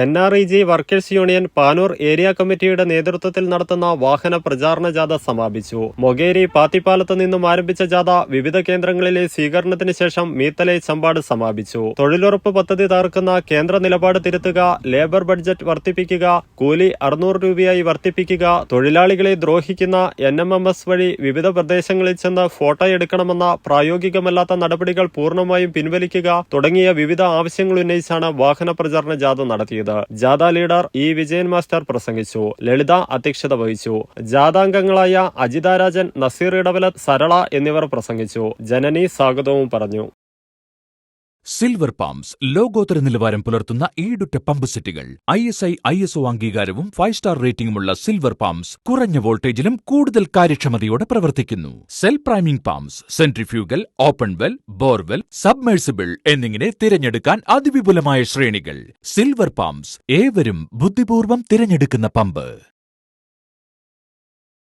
NREG workers union Panoor area കമ്മിറ്റിയുടെ നേതൃത്വത്തിൽ നടത്തുന്ന വാഹന പ്രചാരണ ജാഥ സമാപിച്ചു. മൊകേരി പാത്തിപ്പാലത്ത് നിന്നും ആരംഭിച്ച ജാഥ വിവിധ കേന്ദ്രങ്ങളിലെ സ്വീകരണത്തിന് ശേഷം മീത്തലെ ചമ്പാട് സമാപിച്ചു. തൊഴിലുറപ്പ് പദ്ധതി തകർക്കുന്ന കേന്ദ്ര നിലപാട് തിരുത്തുക, ലേബർ ബഡ്ജറ്റ് വർദ്ധിപ്പിക്കുക, കൂലി 600 രൂപയായി വർദ്ധിപ്പിക്കുക, തൊഴിലാളികളെ ദ്രോഹിക്കുന്ന NMMS വഴി വിവിധ പ്രദേശങ്ങളിൽ ചെന്ന് ഫോട്ടോ എടുക്കണമെന്ന പ്രായോഗികമല്ലാത്ത നടപടികൾ പൂർണ്ണമായും പിൻവലിക്കുക തുടങ്ങിയ വിവിധ ആവശ്യങ്ങൾ ഉന്നയിച്ചാണ് വാഹന പ്രചാരണ ജാഥ നടത്തിയത്. ജാഥ ലീഡർ ഇ വിജയൻ മാസ്റ്റർ പ്രസംഗിച്ചു. ലളിത അധ്യക്ഷത വഹിച്ചു. ജാഥാംഗങ്ങളായ അജിത രാജൻ, നസീർ ഇടവലത്ത്, സരള എന്നിവർ പ്രസംഗിച്ചു. ജനനി സ്വാഗതവും പറഞ്ഞു. സിൽവർ പമ്പ്സ് ലോകോത്തര നിലവാരം പുലർത്തുന്ന ഈടുറ്റ പമ്പ് സെറ്റുകൾ, ISI ISO അംഗീകാരവും 5 സ്റ്റാർ റേറ്റിംഗുമുള്ള സിൽവർ പമ്പ്സ് കുറഞ്ഞ വോൾട്ടേജിലും കൂടുതൽ കാര്യക്ഷമതയോടെ പ്രവർത്തിക്കുന്നു. Cell priming pumps, centrifugal, open well, borewell, submersible എന്നിങ്ങനെ തിരഞ്ഞെടുക്കാൻ അതിവിപുലമായ ശ്രേണികൾ. സിൽവർ പമ്പ്സ്, ഏവരും ബുദ്ധിപൂർവ്വം തിരഞ്ഞെടുക്കുന്ന പമ്പ്.